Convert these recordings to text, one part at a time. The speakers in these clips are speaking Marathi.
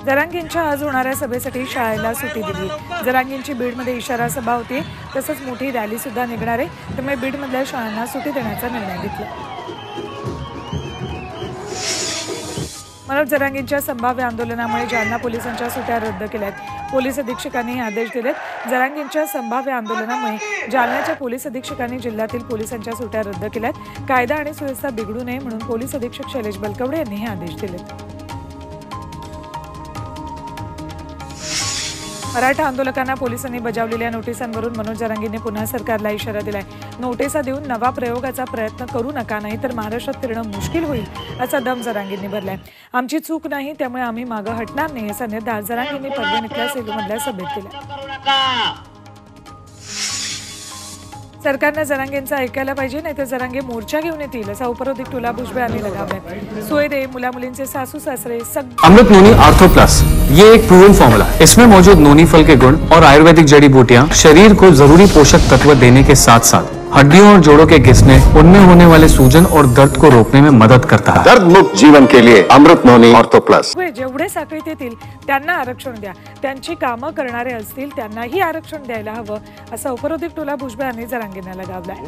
जरांगेंच्या आज होणाऱ्या सभेसाठी शाळेला सुट्टी दिली। जरांगेंची बीडमध्ये इशारा सभा होती, तसंच मोठी रॅली सुद्धा निघणार आहे, त्यामुळे बीडमधल्या शाळांना सुट्टी देण्याचा निर्णय घेतला। मनोज जरांगेंच्या संभाव्य आंदोलनामुळे जालना पोलिसांच्या सुट्ट्या रद्द केल्यात। पोलीस अधीक्षकांनी आदेश दिलेत। जरांगेंच्या संभाव्य आंदोलनामुळे जालन्याच्या पोलीस अधीक्षकांनी जिल्ह्यातील पोलिसांच्या सुट्ट्या रद्द केल्यात। कायदा आणि सुव्यवस्था बिघडू नये म्हणून पोलीस अधीक्षक शैलेश बलकवडे यांनी हे आदेश दिलेत। मराठा आंदोलकांना पोलिसांनी बजावलेल्या नोटिसांवरून मनोज जरांगेंनी पुन्हा सरकारला इशारा दिलाय। नोटिसा देऊन नवा प्रयोगाचा प्रयत्न करू नका, नाहीतर महाराष्ट्रात फिरणं मुश्किल होईल असा दम जरांगेंनी भरलाय। आमची चूक नाही, त्यामुळे आम्ही मागं हटणार नाही असा निर्धार जरांगेंनी परभणीतल्या सेलूमधल्या सभेत केला। सरकारने जरांगेंचं ऐकायला पाहिजे, नाहीतर जरांगे मोर्चा घेऊन येतील असा उपरोधिक टोला भुजबळ यांनी लगावलाय। सोयरे, मुला-मुलींचे सासू सासरे अमृत नोनी आर्थो प्लस, ये एक प्रूवन फॉर्मूला है। इसमें मौजूद नोनी फल के गुण और आयुर्वेदिक जड़ी बूटियां शरीर को जरूरी पोषक तत्व देने के साथ साथ हड्डियों और जोड़ों के घिसने, उनमें होने वाले सूजन और दर्द को रोकने में मदद करता है। दर्द मुक्त जीवन के लिए अमृत नोनी आर्थो प्लस। जेवढे साखळीत येतील त्यांना आरक्षण द्या, त्यांची कामं करणारे असतील त्यांनाही आरक्षण द्यायला हवं असा उपरोधिक टोला भुजबळ यांनी जरांगेंना लगावलाय।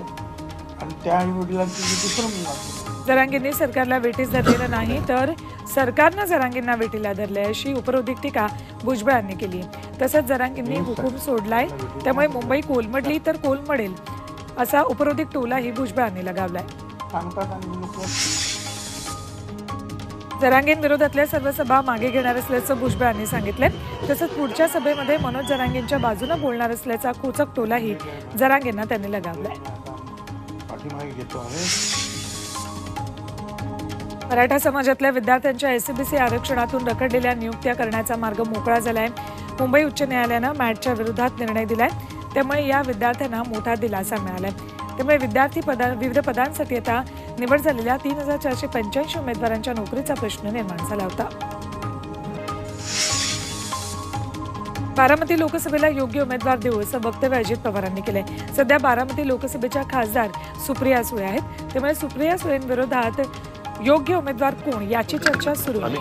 जरांगेंनी सरकारला वेठीस धरलेलं नाही, तर सरकारनं जरांगेंना वेठीला धरलंय अशी उपरोधिक टीका भुजबळ यांनी केली। तसंच जरांगेंनी हुकूम सोडलाय, त्यामुळे मुंबई कोलमडली तर कोलमडेल असा उपरोधिक टोलाही भुजबळ यांनी लगावलाय। जरांगेंविरोधातल्या सर्व सभा मागे घेणार असल्याचं भुजबळ यांनी सांगितलंय। तसंच पुढच्या सभेमध्ये मनोज जरांगेंच्या बाजूने बोलणार असल्याचा खोचक टोलाही जरांगेंना त्यांनी लगावलाय। मराठा समाजातल्या विद्यार्थ्यांच्या एससीबीसी आरक्षणातून रखडलेल्या नियुक्त्या करण्याचा मार्ग मोकळा झालाय। मुंबई उच्च न्यायालयानं मॅटच्या विरोधात निर्णय दिलाय, त्यामुळे या विद्यार्थ्यांना मोठा दिलासा मिळालाय। त्यामुळे विविध पदांसाठी आता निवड झालेल्या 3485 उमेदवारांच्या नोकरीचा प्रश्न निर्माण झाला होता। बारामती लोकसभेला योग्य उमेदवार देऊ असं वक्तव्य अजित पवारांनी केलंय। सध्या बारामती लोकसभेच्या खासदार सुप्रिया सुळे आहेत, त्यामुळे सुप्रिया सुळेंविरोधात योग्य उमेदवार कोण याची चर्चा सुरू आहे।